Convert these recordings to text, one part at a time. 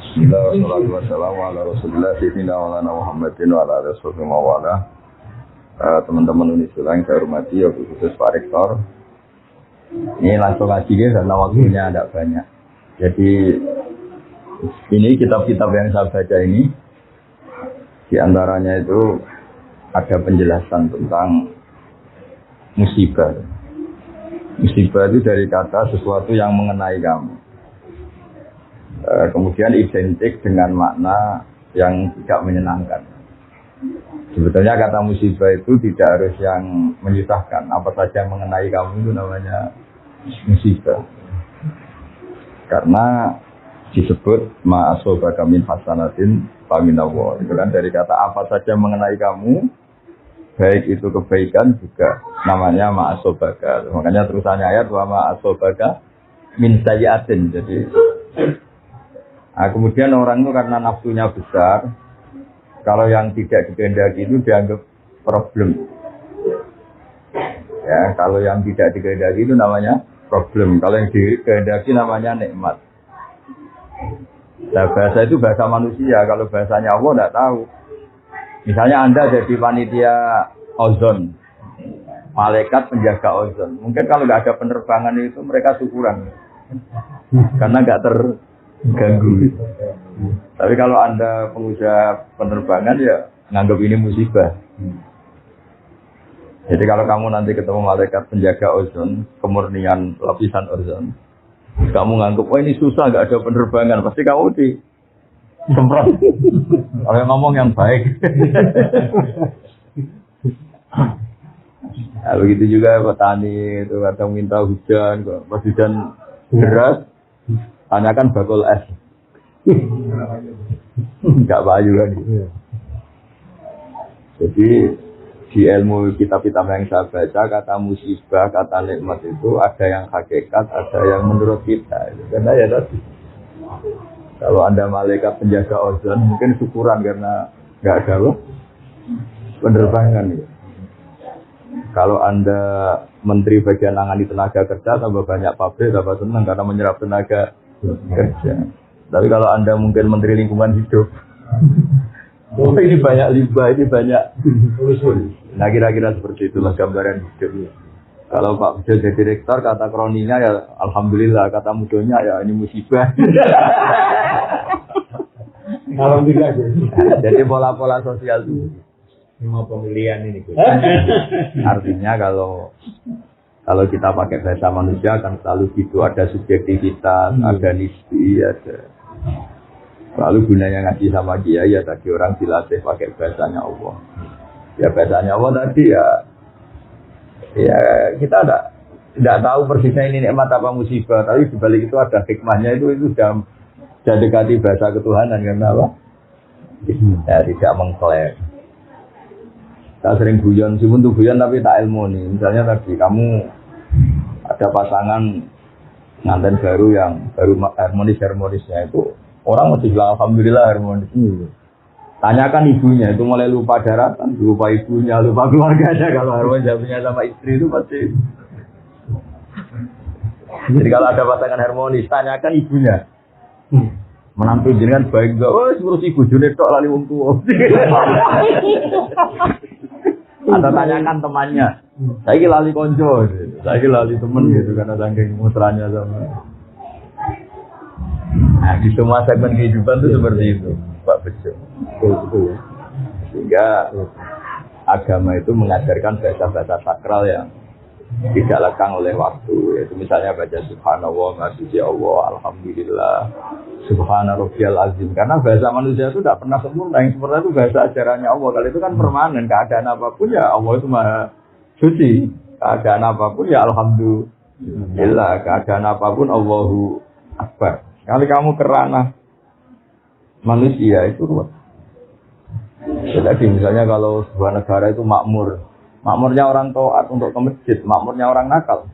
Wassalamualaikum warahmatullahi wabarakatuh. Teman-teman Unisula yang saya hormati, khusus Pak Rektor. Ini langsung ngaji karena waktunya tidak banyak. Jadi ini kitab-kitab yang saya baca ini, diantaranya itu ada penjelasan tentang musibah. Musibah itu dari kata sesuatu yang mengenai kamu. Kemudian identik dengan makna yang tidak menyenangkan. Sebetulnya kata musibah itu tidak harus yang menyusahkan. Apa saja yang mengenai kamu itu namanya musibah. Karena disebut ma'asobaka min hasanatin faminallah. Itu kan dari kata apa saja yang mengenai kamu, baik itu kebaikan juga namanya ma'asobaka. Makanya terusannya ayat wa ma'asobaka min sayyatin. Jadi kemudian orang itu karena nafsunya besar, kalau yang tidak dikehendaki itu dianggap problem. Ya, kalau yang tidak dikehendaki itu namanya problem. Kalau yang dikehendaki namanya nikmat. Nah, bahasa itu bahasa manusia. Kalau bahasanya Allah tidak tahu. Misalnya Anda jadi panitia ozon, malaikat penjaga ozon. Mungkin kalau nggak ada penerbangan itu mereka syukuran, karena nggak terganggu. Tapi kalau Anda pengusaha penerbangan ya nganggap ini musibah. Jadi kalau kamu nanti ketemu malaikat penjaga ozon, kemurnian lapisan ozon, kamu nganggap, oh ini susah nggak ada penerbangan, pasti kamu semprot. Kalau yang ngomong yang baik. Nah, begitu juga petani itu kadang minta hujan, pas hujan deras, tanyakan bakul es. Enggak payu lagi. Jadi di ilmu kitab-kitab yang saya baca, kata musibah, kata nikmat itu ada yang hakikat, ada yang menurut kita. Karena ya tadi, kalau Anda malaikat penjaga ozon, mungkin syukuran karena nggak ada penerbangan. Ya. Kalau Anda menteri bagian nangani tenaga kerja, tambah banyak pabrik, tambah senang karena menyerap tenaga kerja. Tapi kalau Anda mungkin menteri lingkungan hidup, oh ini banyak limbah, ini banyak. Nah kira-kira seperti itulah gambaran hidup. Kalau Pak Bejo jadi direktor, kata kroninya ya alhamdulillah, kata mudonya ya ini musibah. Alhamdulillah. Jadi pola-pola sosial itu. Semua pemilihan ini. Artinya kalau kita pakai bahasa manusia kan selalu gitu, ada subjektivitas, ada nisbi, ada. Lalu gunanya ngaji sama kiai ya tadi orang dilatih pakai bahasanya Allah. Ya bahasanya Allah tadi ya kita tidak tahu persisnya ini nikmat apa musibah, tapi dibalik itu ada hikmahnya, itu sudah dekati bahasa ketuhanan karena apa? Ya tidak mengklaim. Saya sering guyon, cuma tuh guyon tapi tak ilmu nih. Misalnya tadi kamu ada pasangan nganten baru yang baru harmonisnya itu orang mesti bilang alhamdulillah harmonis. Tanyakan ibunya itu mulai lupa daratan, lupa ibunya, lupa keluarganya. Kalau harmonis punya sama istri itu pasti. Jadi kalau ada pasangan harmonis, tanyakan ibunya. Menantu jenengan baik enggak? Oh, ngurus ibu june tok lali wong tuwa. Atau tanyakan temannya. Saiki lali konco, saiki lali temen gitu karena saking mesranya sama. Nah, di semua segmen kehidupan itu seperti itu, Pak Bejo. Betul ya. Sehingga agama itu mengajarkan bahasa-bahasa sakral yang tidak lekang oleh waktu. Yaitu misalnya baca subhanallah, maha Allah, alhamdulillah, subhana rabbiyal azim. Karena bahasa manusia itu tidak pernah sempurna. Yang sempurna itu bahasa ajarannya Allah. Kalau itu kan permanen, keadaan apapun ya Allah itu maha suci. Keadaan apapun ya alhamdulillah. Keadaan apapun Allahu akbar. Kali kamu kerana manusia itu ruwet. Jadi misalnya kalau sebuah negara itu makmur, makmurnya orang taat untuk ke masjid, makmurnya orang nakal,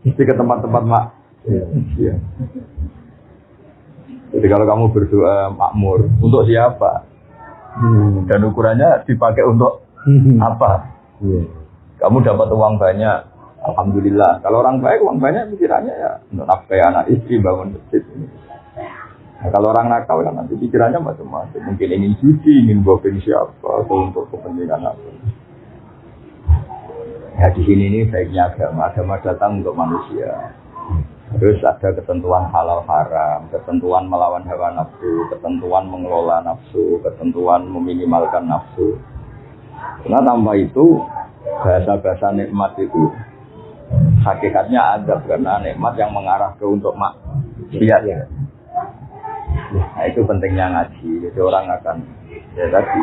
mesti ke tempat-tempat ya. Jadi kalau kamu berdoa makmur, untuk siapa? Dan ukurannya dipakai untuk apa? Kamu dapat uang banyak, alhamdulillah. Kalau orang baik, uang banyak pikirannya ya untuk nafkahi anak istri, bangun masjid. Nah, kalau orang nakal kan nanti pikirannya macam-macam. Mungkin ingin judi, ingin bopeng siapa, atau untuk kepentingan apa. Ya di sini ini baiknya agama. Agama datang untuk manusia. Terus ada ketentuan halal haram, ketentuan melawan hawa nafsu, ketentuan mengelola nafsu, ketentuan meminimalkan nafsu. Karena tanpa itu bahasa-bahasa nikmat itu hakikatnya adab, karena nikmat yang mengarah ke untuk maksiat ya. Nah itu pentingnya ngaji. Jadi orang akan ya tadi.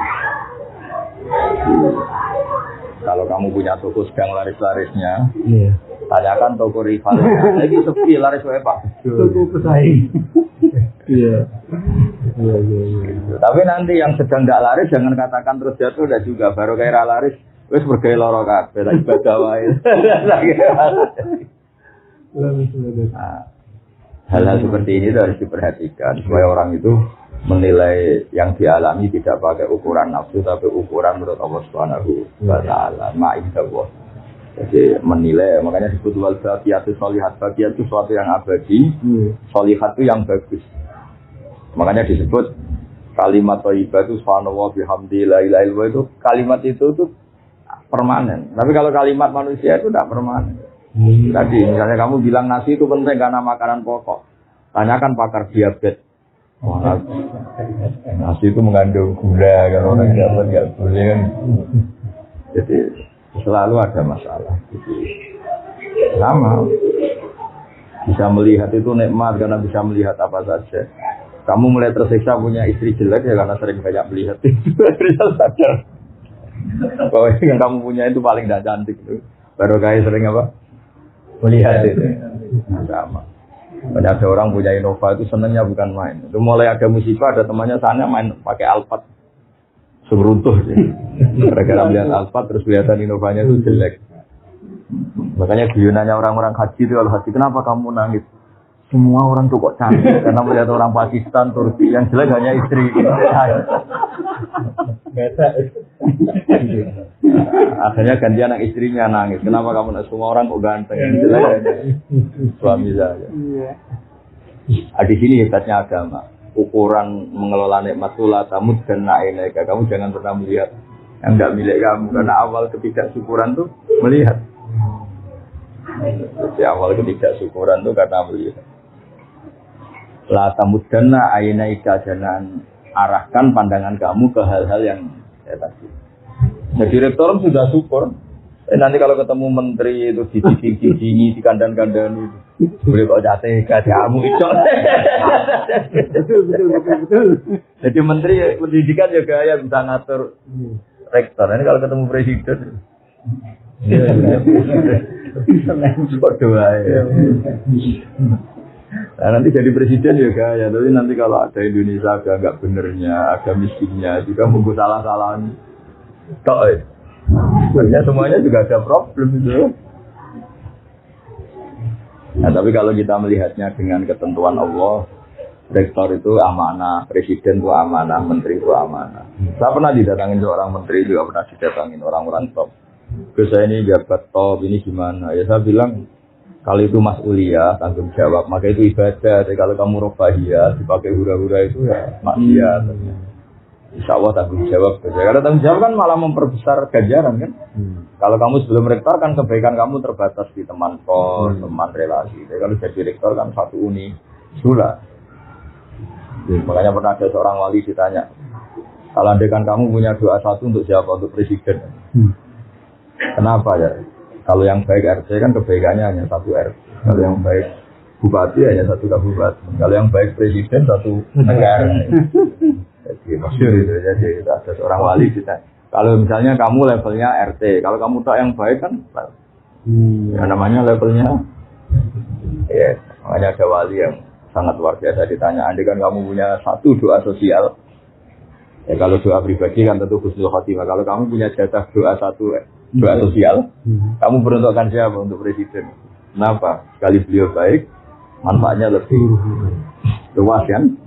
Kalau kamu punya toko sedang laris-larisnya, tanyakan toko rivalnya. Lagi sepi laris wae Pak. Toko pesaing. Iya. Tapi nanti yang sedang tidak laris jangan katakan terus jatuh dan juga baru kayak laris wis bergaya loro kabeh tak ibadah wae. Nah, hal-hal seperti ini harus diperhatikan supaya orang itu menilai yang dialami tidak pakai ukuran nafsu tapi ukuran menurut Allah Subhanahu wa taala. Ma'inallah. Jadi menilai, makanya disebut wal baqiyatu sholihat. Baqiyat itu sesuatu yang abadi, sholihat itu yang bagus. Makanya disebut kalimat thayyibah itu subhanallah bihamdi la ilaha illallah, itu kalimat itu permanen. Tapi kalau kalimat manusia itu tidak permanen. Tadi misalnya kamu bilang nasi itu penting karena makanan pokok. Tanyakan pakar diabetes. Oh, nasi itu mengandung gula, kalau orang dapat nggak boleh kan. Jadi selalu ada masalah. Jadi, sama bisa melihat itu nikmat karena bisa melihat apa saja. Kamu mulai tersiksa punya istri jelek ya karena sering banyak melihat itu. Bisa sadar bahwa yang kamu punya itu paling tidak cantik itu. Baru kayak sering apa? Melihat itu. Sama. Banyak ada orang punya Innova itu senangnya bukan main. Itu mulai ada musibah, ada temannya sana main pakai Alphard. Seberuntuh sih. Gara-gara melihat Alphard terus kelihatan Innovanya itu jelek. Makanya guyonannya orang-orang haji itu kalau haji, kenapa kamu nangis? Semua orang tuh kok cantik karena melihat orang Pakistan, Turki yang jelek hanya istri. Akhirnya ganti anak istrinya nangis. Kenapa kamu nak semua orang kok ganteng? Yang jelek hanya suami saja. Di sini hebatnya agama. Ukuran mengelola nikmat tula tamu dan naineka. Kamu jangan pernah melihat yang enggak milik kamu karena awal ketidaksyukuran tuh melihat. Jadi awal ketidaksyukuran tuh karena melihat. La tamuddanna ainaika, jangan arahkan pandangan kamu ke hal-hal yang ya tadi. Nah, direktur sudah syukur. Nanti kalau ketemu menteri itu di kandang-kandang itu boleh kok jatuh kamu itu. Betul. Jadi menteri pendidikan juga ya bisa ngatur rektor. Ini kalau ketemu presiden. Berdoa ya. Nah, nanti jadi presiden juga ya, tapi nanti kalau ada Indonesia agak benernya, agak miskinnya juga mungkin salah-salahan. Sebenarnya semuanya juga ada problem itu. Nah, tapi kalau kita melihatnya dengan ketentuan Allah, rektor itu amanah, presiden itu amanah, menteri itu amanah. Saya pernah didatangin seorang menteri, juga pernah didatangin orang-orang top. Terus saya ini jabat top, ini gimana? Ya saya bilang, kalau itu mas'uliyah, tanggung jawab, maka itu ibadah. Jadi kalau kamu robahiyah, dipakai hura-hura itu ya maksiat. Insya Allah tanggung jawab. Karena tanggung jawab kan malah memperbesar ganjaran kan. Kalau kamu sebelum rektor kan kebaikan kamu terbatas di teman kos, teman relasi. Jadi kalau jadi rektor kan satu uni, sulah. Makanya pernah ada seorang wali ditanya, kalau andaikan kamu punya doa satu untuk siapa? Untuk presiden. Kenapa ya? Kalau yang baik RT kan kebaikannya hanya satu RT. Kalau yang baik bupati hanya satu kabupaten. Kalau yang baik presiden satu negara. Jadi maksud itu. Jadi ada seorang wali kita. Kalau misalnya kamu levelnya RT, kalau kamu tak yang baik kan, ya namanya levelnya. Ya, makanya ada wali yang sangat luar biasa ditanya. Andai kan kamu punya satu doa sosial. Ya kalau doa pribadi kan tentu husnul khotimah. Kalau kamu punya jatah doa satu doa sosial, kamu peruntukkan siapa untuk presiden? Kenapa? Sekali beliau baik, manfaatnya lebih luas kan?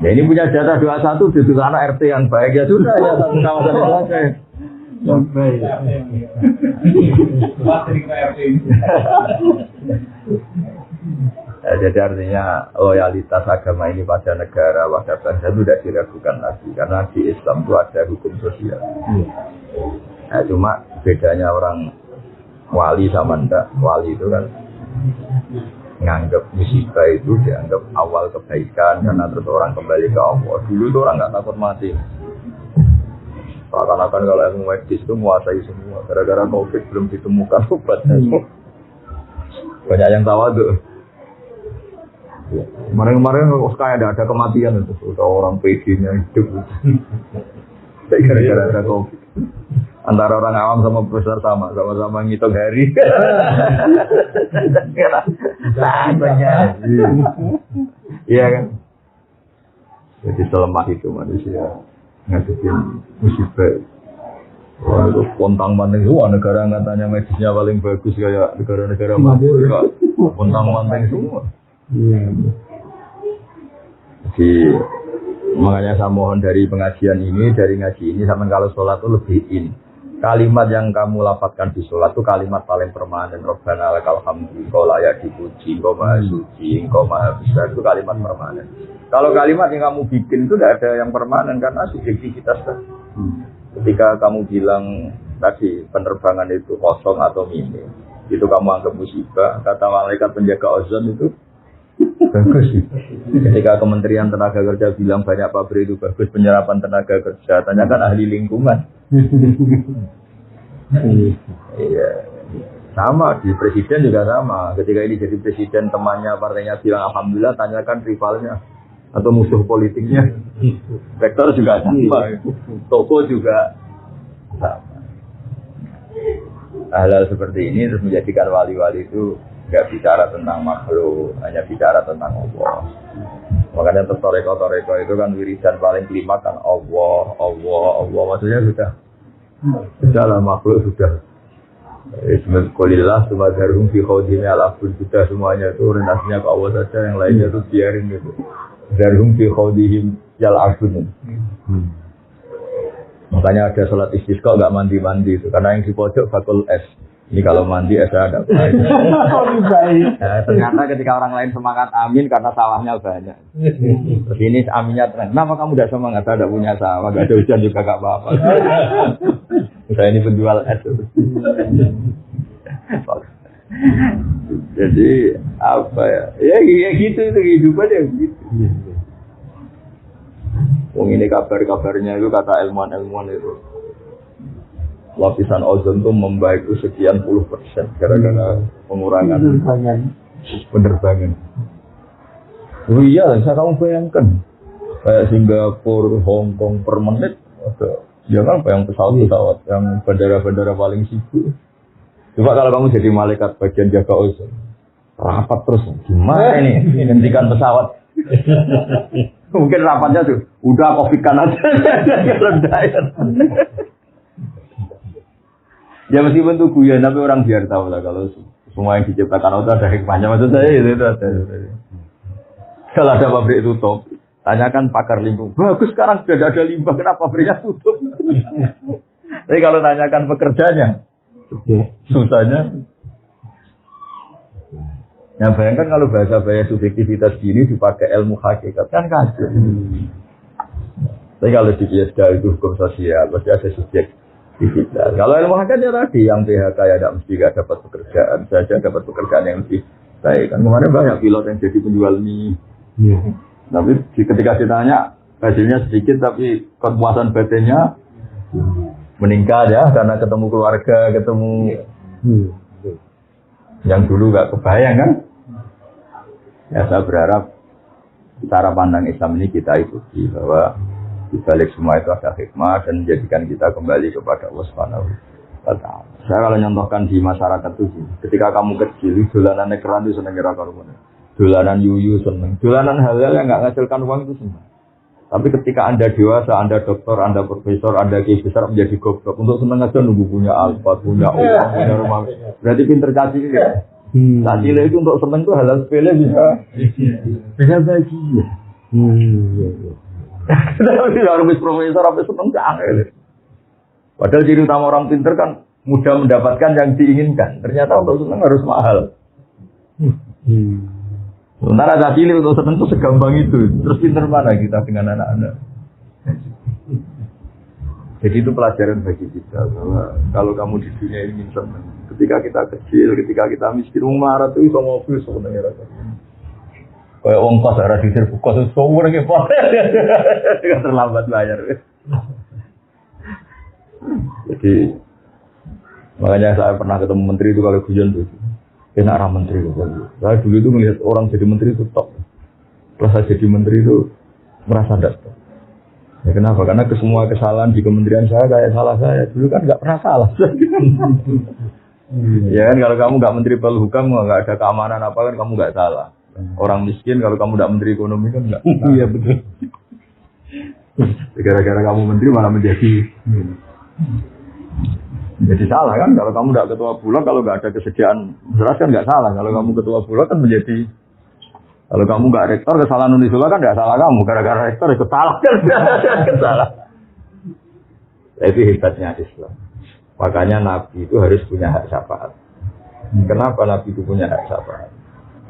Ya ini punya jatah doa satu, di sana RT yang baik ya sudah ya satu kawasan yang selesai. Yang baik. Jadi artinya loyalitas agama ini pada negara, pada bangsa itu tidak diragukan lagi. Karena di Islam itu ada hukum sosial. Nah, cuma bedanya orang wali sama ndak. Wali itu kan nganggap musibah itu dianggap awal kebaikan karena terus orang kembali ke Allah. Dulu itu orang nggak takut mati. Seakan-akan kalau ilmu medis itu menguasai semua. Gara-gara COVID belum ditemukan obatnya. Banyak yang tawadhu. Kemarin-kemarin kayak ada kematian itu. Udah orang PD-nya hidup. Gara-gara ada COVID. Antara orang awam sama profesor sama-sama ngitung hari. Banyak. Iya kan? Jadi selemah itu manusia ngadepin musibah. Wah itu pontang manting semua negara katanya medisnya paling bagus kayak negara-negara maju. Pontang manting semua. Jadi makanya saya mohon dari pengajian ini, dari ngaji ini, sampai kalau sholat itu lebihin. Kalimat yang kamu lafadzkan di sholat itu kalimat paling permanen. Rabbana lakal hamdu, engkau layak dipuji, engkau maha suci, engkau maha besar, itu kalimat permanen. Kalau kalimat yang kamu bikin itu tidak ada yang permanen karena subjektivitas. Ketika kamu bilang tadi penerbangan itu kosong atau minim, itu kamu anggap musibah. Kata malaikat penjaga ozon itu bagus. Ketika Kementerian Tenaga Kerja bilang banyak pabrik itu bagus penyerapan tenaga kerja, tanyakan ahli lingkungan. Iya, sama di presiden juga sama. Ketika ini jadi presiden, temannya partainya bilang alhamdulillah, tanyakan rivalnya atau musuh politiknya. Rektor juga sama, toko juga sama. Hal-hal seperti ini terus menjadikan wali-wali itu nggak bicara tentang makhluk, hanya bicara tentang Allah. Makanya toreko itu kan wiridan paling kelima kan Allah. Maksudnya sudahlah makhluk sudah. Bismillahirrahmanirrahim. Sumadharum fi khawdini al-afun, sudah semuanya itu orientasinya ke Allah saja, yang lainnya itu biarin gitu. Darhum fi khawdihim yal-afun. Makanya ada sholat istisqa nggak mandi itu, karena yang di pojok bakul es. Ini kalau mandi ada ternyata ketika orang lain semangat amin karena sawahnya banyak. Terus ini aminnya tenang. Kenapa kamu tidak semangat? Saya tidak punya sawah, nggak ada hujan juga nggak apa-apa. Saya ini penjual es. Jadi apa ya? Ya gitu itu kehidupan ya gitu. Wong ini kabarnya itu kata ilmuwan itu. Lapisan ozon itu membaik sekian puluh % gara-gara pengurangan penerbangan. Oh iya, saya kamu bayangkan kayak Singapura, Hong Kong per menit ada. Jangan yang pesawat yang bandara-bandara paling sibuk. Coba kalau kamu jadi malaikat bagian jaga ozon, rapat terus gimana ini hentikan pesawat? Mungkin rapatnya tuh udah kopikan aja rendahan. Ya meskipun itu guyon, tapi orang biar tahu lah kalau semua yang diciptakan Allah ada hikmahnya. Maksud saya itu ada. Kalau ada pabrik tutup, tanyakan pakar lingkungan. Bagus sekarang sudah ada limbah, kenapa pabriknya tutup? Tapi kalau tanyakan pekerjanya, susahnya. Yang bayangkan kalau bahasa subjektivitas gini dipakai ilmu hakikat kan kacau. Tapi kalau di ISDA itu hukum sosial, pasti ada subjek. Kalau ilmu hakikat ya tadi yang PHK ya tidak mesti gak dapat pekerjaan, saja dapat pekerjaan yang lebih baik. Kan kemarin banyak pilot yang jadi penjual mie. Tapi ketika ditanya hasilnya sedikit tapi kepuasan batinnya meningkat ya karena ketemu keluarga, ketemu yang dulu gak kebayang kan. Ya saya berharap cara pandang Islam ini kita ikuti bahwa di balik semua itu ada hikmah dan menjadikan kita kembali kepada Allah Subhanahu wa Ta'ala. Saya kalau nyontohkan di masyarakat itu, ketika kamu kecil, dolanan keran itu seneng kira karuan. Dolanan yuyu seneng. Dolanan hal-hal yang nggak menghasilkan uang itu seneng. Tapi ketika Anda dewasa, Anda dokter, Anda profesor, Anda kiai besar menjadi goblok. Untuk seneng aja nunggu punya alfa, punya uang, punya rumah. Berarti pinter caci ya. Caci itu untuk seneng itu hal-hal sepele bisa bahagia. Sudah harus profesor apa seneng canggih. Padahal ciri utama orang pinter kan mudah mendapatkan yang diinginkan. Ternyata untuk seneng harus mahal. Sementara ada cilik untuk seneng itu segampang itu. Terus pinter mana kita dengan anak-anak? Jadi itu pelajaran bagi kita bahwa kalau kamu di dunia ini senang, ketika kita kecil, ketika kita miskin, marah itu bisa mobil sebenarnya rasanya. Kayak uang kos ada di serbu kos itu semua lagi nggak terlambat bayar. Jadi makanya saya pernah ketemu menteri itu kalau guyon tuh, enak arah menteri itu. Saya dulu itu melihat orang jadi menteri itu top. Setelah saya jadi menteri itu merasa tidak. Ya kenapa? Karena semua kesalahan di kementerian saya kayak salah saya. Dulu kan nggak pernah salah. Ya kan kalau kamu nggak menteri Polhukam, nggak ada keamanan apa kan kamu nggak salah. Orang miskin kalau kamu nggak menteri ekonomi kan nggak. Iya betul. Gara-gara kamu menteri malah menjadi salah kan? Kalau kamu nggak ketua bulog, kalau nggak ada kesediaan jelas kan nggak salah. Kalau kamu ketua bulog kan menjadi. Kalau kamu nggak rektor, kesalahan Unisula kan nggak salah kamu. Gara-gara rektor itu salah kan? Salah. Itu hebatnya Islam. Makanya Nabi itu harus punya hak syafaat. Kenapa Nabi itu punya hak syafaat?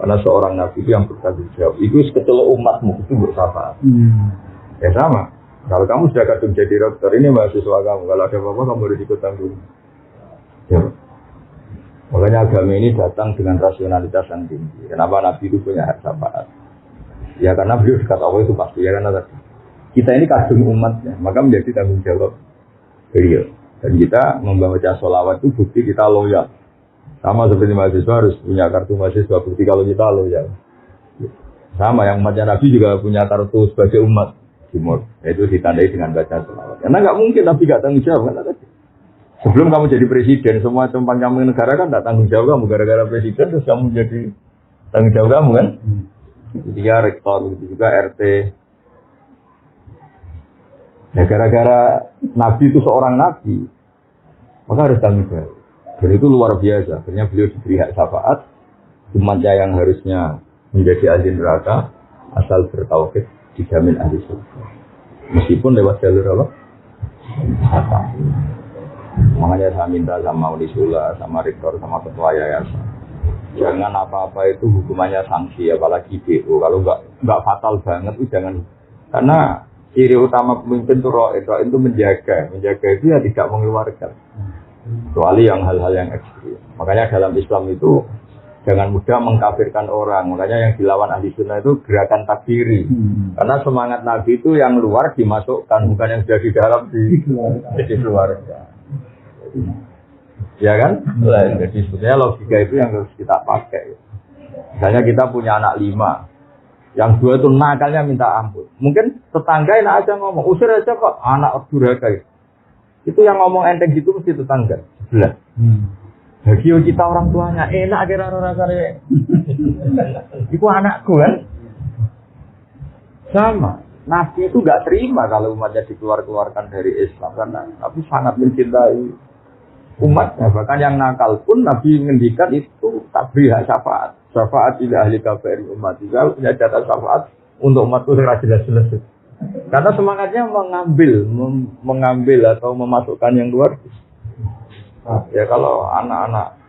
Karena seorang Nabi itu yang bertanggung jawab. Itu seketul umatmu itu bersyafaat. Ya sama. Kalau kamu sudah kadung jadi rektor, ini mahasiswa kamu. Kalau ada apa-apa kamu harus ikut tanggung. Ya. Makanya agama ini datang dengan rasionalitas yang tinggi. Kenapa Nabi itu punya hak syafaat? Ya karena beliau dekat Allah itu pasti. Ya karena kita ini kadung umatnya, maka menjadi tanggung jawab beliau. Dan kita membaca sholawat itu bukti kita loyal. Sama seperti mahasiswa harus punya kartu mahasiswa bukti kalau kita loyal. Sama yang umatnya Nabi juga punya kartu sebagai umat timur. Itu ditandai dengan baca sholawat. Karena nggak mungkin Nabi nggak tanggung jawab kan? Sebelum kamu jadi presiden, semua tumpang kamu negara kan tak tanggung jawab kamu. Gara-gara presiden terus kamu jadi tanggung jawab kamu kan. Dia rektor, juga RT. Ya gara-gara Nabi itu seorang Nabi, maka harus tanggung jawab. Dan itu luar biasa. Akhirnya beliau diberi hak syafaat. Umatnya yang harusnya menjadi ahli neraka, asal bertauhid dijamin ahli surga. Meskipun lewat jalur apa? Syafaat. Makanya saya minta sama Unisula, sama rektor, sama ketua yayasan, jangan apa-apa itu hukumannya sanksi, apalagi BO. Kalau nggak fatal banget itu jangan. Karena ciri utama pemimpin itu roh itu menjaga itu ya tidak mengeluarkan. Kecuali yang hal-hal yang ekstrim. Makanya dalam Islam itu jangan mudah mengkafirkan orang. Makanya yang dilawan ahli sunnah itu gerakan takfiri. Karena semangat Nabi itu yang luar dimasukkan, bukan yang sudah di dalam jadi keluarga. Ya kan? Jadi sebetulnya logika itu yang harus kita pakai. Misalnya kita punya anak 5, yang 2 itu nakalnya minta ampun. Mungkin tetangga enak aja ngomong, usir aja kok anak durhaka. Itu yang ngomong enteng gitu mesti tetangga sebelah. Bagi kita orang tuanya enak kira rasanya. Itu anakku kan? Sama. Nabi itu nggak terima kalau umatnya dikeluarkan dari Islam karena Nabi sangat mencintai umatnya, bahkan yang nakal pun Nabi menghentikan itu tak beri hak syafaat. Syafaat ila ahli kafir umat. Juga punya jatah syafaat untuk umat itu jelas-jelas. Karena semangatnya mengambil atau memasukkan yang luar. Nah, ya kalau anak-anak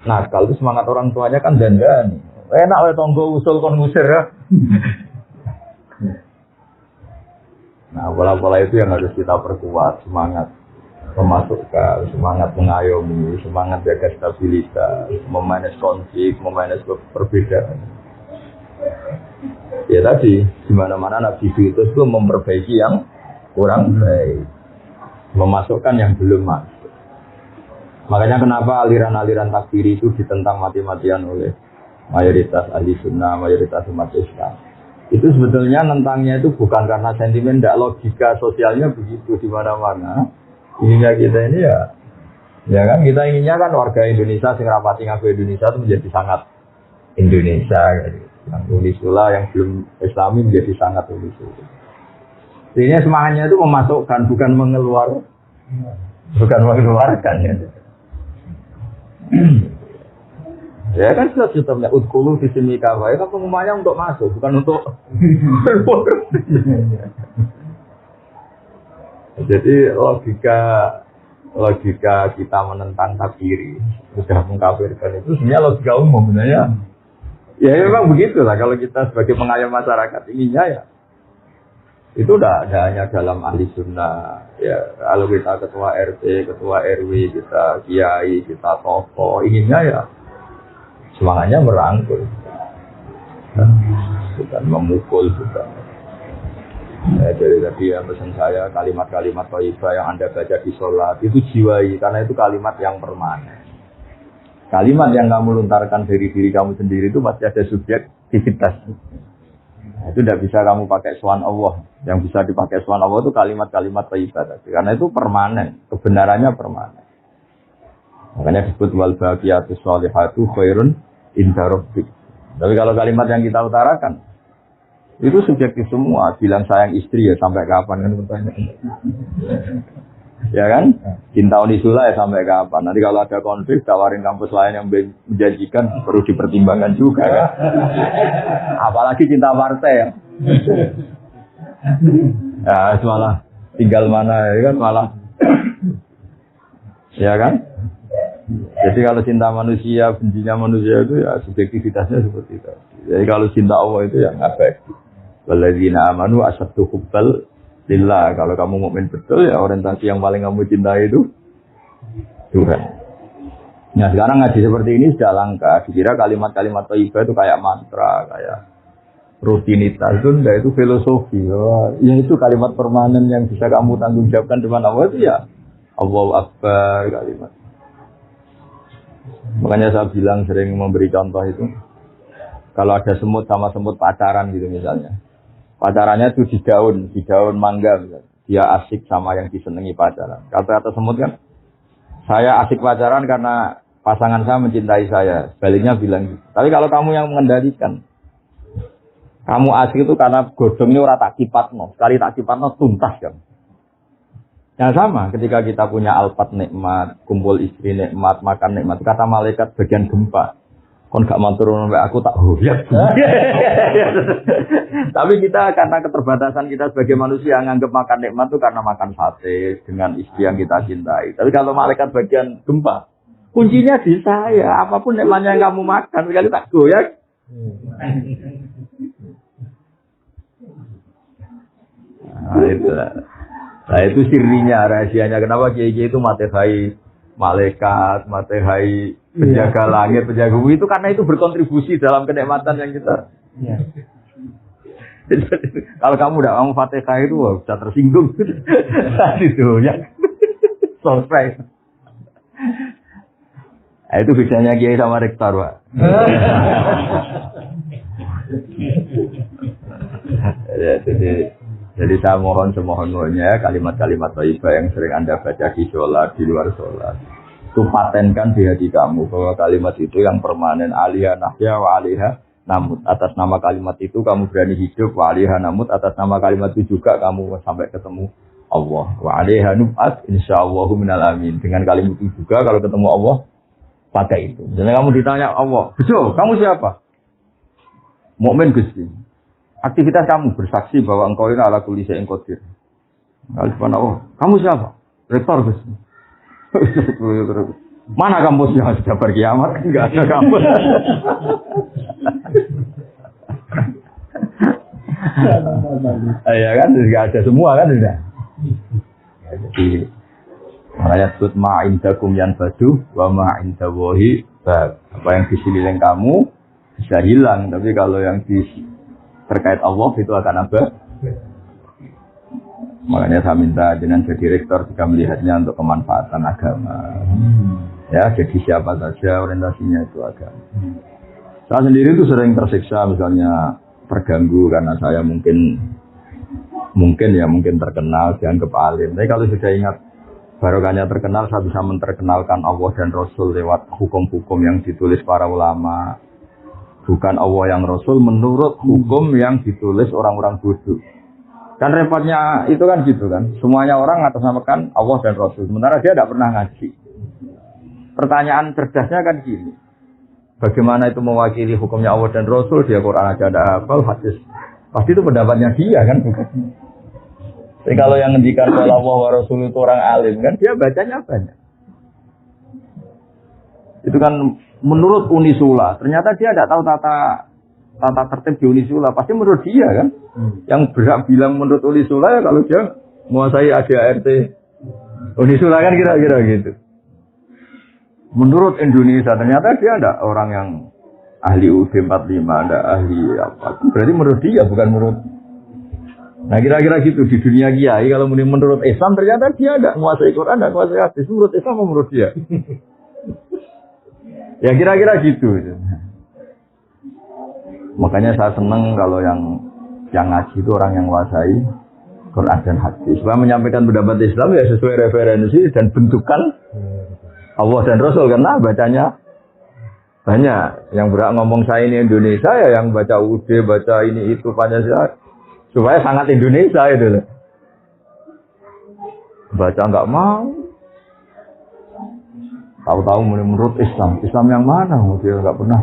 nakal itu semangat orang tuanya kan dandan. Enak oleh tonggo usul kon ngusir ya. Nah, pola-pola itu yang harus kita perkuat, semangat memasukkan, semangat mengayomi, semangat jaga stabilitas, memanage konflik, memanage perbedaan. Ya tadi, di mana-mana Nabi itu memperbaiki yang kurang baik, memasukkan yang belum masuk. Makanya kenapa aliran-aliran takfiri itu ditentang mati-matian oleh mayoritas ahli sunnah, mayoritas umat Islam. Itu sebetulnya nentangnya itu bukan karena sentimen, tidak logika sosialnya begitu di mana-mana. Ininya kita ini ya kan kita inginnya kan warga Indonesia sing rapati ngaku Indonesia itu menjadi sangat Indonesia gitu. Yang Unisula yang belum Islami menjadi sangat Unisula. Ini semangatnya itu memasukkan bukan mengeluarkan ya. Ya kan sudah sistemnya udkulu visimi kawai kan pengumumannya untuk masuk bukan untuk Jadi logika kita menentang takfiri sudah mengkafirkan itu sebenarnya logika umum sebenarnya Ya memang begitulah kalau kita sebagai pengayom masyarakat inginnya ya itu udah ada hanya dalam ahli sunnah ya. Kalau kita ketua RT, ketua RW, kita kiai, kita tokoh, inginnya ya semangatnya merangkul, bukan memukul, bukan. Dari tadi ya pesan saya kalimat-kalimat thayyibah yang Anda baca di sholat itu jiwai karena itu kalimat yang permanen. Kalimat yang kamu lontarkan dari diri kamu sendiri itu pasti ada subjektivitas. Itu tidak bisa kamu pakai swan Allah. Yang bisa dipakai swan Allah itu kalimat-kalimat thayyibah tadi karena itu permanen, kebenarannya permanen. Makanya disebut wal baqiyatus sholihatu khairun inda rabbik. Tapi kalau kalimat yang kita utarakan itu subjektif semua. Bilang sayang istri ya sampai kapan kan pertanyaan. Ya kan? Cinta unisula ya sampai kapan. Nanti kalau ada konflik tawarin kampus lain yang menjanjikan perlu dipertimbangkan juga kan. Apalagi cinta partai ya. Ya malah tinggal mana ya kan malah. Ya kan? Jadi kalau cinta manusia, bencinya manusia itu ya subjektivitasnya seperti itu. Jadi kalau cinta Allah itu yang abadi. Walladzina amanu asyaddu hubbal lillah. Kalau kamu mukmin betul ya orientasi yang paling kamu cintai itu Tuhan. Nah sekarang ngaji seperti ini sudah langka. Dikira kalimat-kalimat thayyibah itu kayak mantra, kayak rutinitas itu filosofi. Ya itu kalimat permanen yang bisa kamu tanggung jawabkan depan Allah itu ya Allahu Akbar kalimat. Makanya saya bilang sering memberi contoh itu. Kalau ada semut sama semut pacaran gitu misalnya. Pacarannya itu di daun mangga misalnya. Dia asik sama yang disenangi pacaran. Kata-kata semut kan, saya asik pacaran karena pasangan saya mencintai saya. Sebaliknya bilang gitu. Tapi kalau kamu yang mengendalikan, kamu asik itu karena godongnya ora tak kipatno. Sekali tak kipatno tuntas kan. Yang sama ketika kita punya alfat nikmat, kumpul istri nikmat, makan nikmat. Kata malaikat bagian gempa. Kon gak matur sampai aku tak hoyak. Tapi kita karena keterbatasan kita sebagai manusia nganggap makan nikmat itu karena makan sate dengan istri yang kita cintai. Tapi kalau malaikat bagian gempa, kuncinya di saya. Apapun nikmatnya yang kamu makan sekali tak goyak. Nah itu sirinya, rahasianya. Kenapa kiai-kiai itu matehai malaikat, matehai penjaga langit, penjaga bumi itu karena itu berkontribusi dalam kenikmatan yang kita. Ya. Kalau kamu tidak mau Fatihah itu sudah tersinggung. Itu ya. Surprise. Nah, itu bedanya kiai sama rektor, Pak. Ya, jadi saya mohon semohon-mohonnya kalimat-kalimat thayyibah yang sering Anda baca di sholat, di luar sholat. Itu patenkan di hati kamu bahwa kalimat itu yang permanen alihah nahya wa alihah namut. Atas nama kalimat itu kamu berani hidup wa alihah namut. Atas nama kalimat itu juga kamu sampai ketemu Allah. Wa alihah nub'at insyaallahu minal amin. Dengan kalimat itu juga kalau ketemu Allah pakai itu. Jadi kamu ditanya Allah, betul, kamu siapa? Mukmin Gusti. Aktivitas kamu bersaksi bahwa engkau ini ala kulli syai'in qadir. Oh, kamu siapa? Rektor Gusti. Mana kampusnya sudah berkiamat? Enggak ada kampus. Ya kan, enggak ada semua kan sudah. Jadi makanya disebut ma'indakum yanfadu wa ma'indallahi baq. Apa yang di sekeliling kamu bisa hilang, tapi kalau yang terkait Allah itu akan apa? Makanya saya minta dengan jadi rektor juga melihatnya untuk kemanfaatan agama. Ya, jadi siapa saja orientasinya itu agama. Saya sendiri itu sering tersiksa misalnya terganggu karena saya mungkin terkenal dianggap alim. Tapi kalau sudah ingat barokahnya terkenal, saya bisa menterkenalkan Allah dan Rasul lewat hukum-hukum yang ditulis para ulama. Bukan Allah yang Rasul menurut hukum yang ditulis orang-orang bodoh. Kan repotnya itu kan gitu kan. Semuanya orang atasnamakan Allah dan Rasul. Sementara dia tidak pernah ngaji. Pertanyaan cerdasnya kan gini. Bagaimana itu mewakili hukumnya Allah dan Rasul? Dia Quran aja tidak hafal, hadis. Pasti itu pendapatnya dia kan bukan. Tapi kalau yang ngendikan kalau Allah wa Rasul itu orang alim kan dia bacanya banyak. Itu kan menurut Unisula. Ternyata dia tidak tahu tata tata tertib di Unisula, pasti menurut dia kan. Yang berhak bilang menurut Unisula ya kalau dia menguasai ADART Unisula kan kira-kira gitu. Menurut Indonesia ternyata dia ada orang yang ahli UD 45, ada ahli apa. Berarti menurut dia bukan menurut. Nah kira-kira gitu di dunia kiai kalau menurut Islam ternyata dia ada menguasai Quran, ada menguasai hadis. Menurut Islam atau menurut dia? Ya kira-kira gitu. Makanya saya senang kalau yang ngaji itu orang yang menguasai Quran dan hadis. Supaya menyampaikan pendapat Islam ya sesuai referensi dan bentukan Allah dan Rasul, karena bacanya banyak. Yang berak ngomong saya ini Indonesia ya yang baca UD, baca ini itu Pancasila. Supaya sangat Indonesia itu loh. Baca nggak mau. Tahu-tahu menurut Islam. Islam yang mana? Dia nggak pernah.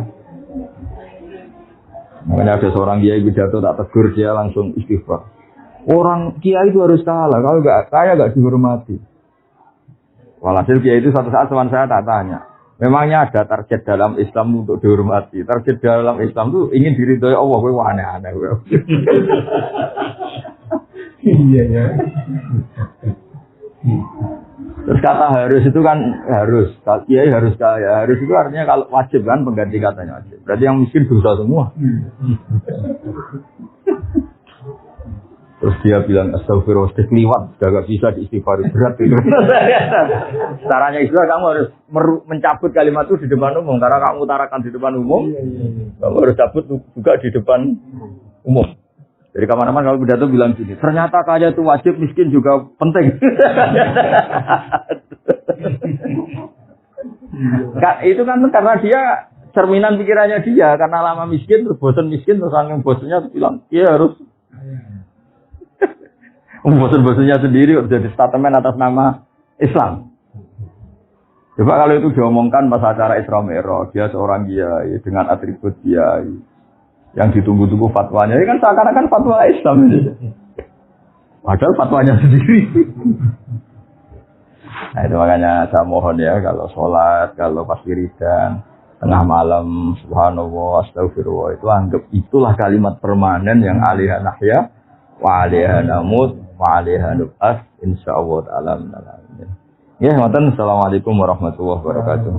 Makanya ada seorang kiai pidato tak tegur, dia langsung istighfar. Orang kiai itu harus kalah. Kalau nggak kaya nggak dihormati. Walhasil kiai itu suatu saat teman saya tak tanya. Memangnya ada target dalam Islam untuk dihormati? Target dalam Islam itu ingin diridhoi Allah. Gue aneh-aneh. Iya ya. Terus kata harus itu kan harus. Kiai harus kaya. Harus itu artinya kalau wajib kan, pengganti katanya wajib. Berarti yang miskin dosa semua. Terus dia bilang astagfirullah, keliwat, sudah gak bisa diistighfar, berat itu. Caranya istighfar kamu harus mencabut kalimat itu di depan umum, karena kamu utarakan di depan umum, kamu harus cabut juga di depan umum. Jadi kemana-mana kalau pidato bilang gini, ternyata kaya itu wajib, miskin juga penting. Itu kan karena dia cerminan pikirannya dia, karena lama miskin terus bosan miskin terus angin bosannya bilang, iya harus. Bosan-bosannya sendiri jadi statement atas nama Islam. Coba kalau itu diomongkan pas acara Isra Mi'raj, dia seorang kiai dengan atribut kiai yang ditunggu-tunggu fatwanya, ini kan seakan-akan fatwa Islam. Padahal fatwanya sendiri. Nah itu makanya saya mohon ya, kalau sholat, kalau pas wiridan, tengah malam, subhanallah, astagfirullah, itu anggap itulah kalimat permanen yang alaiha nahya wa alaiha namut wa alaiha nub'ats insyaallah ta'ala. Ya, assalamualaikum warahmatullahi wabarakatuh.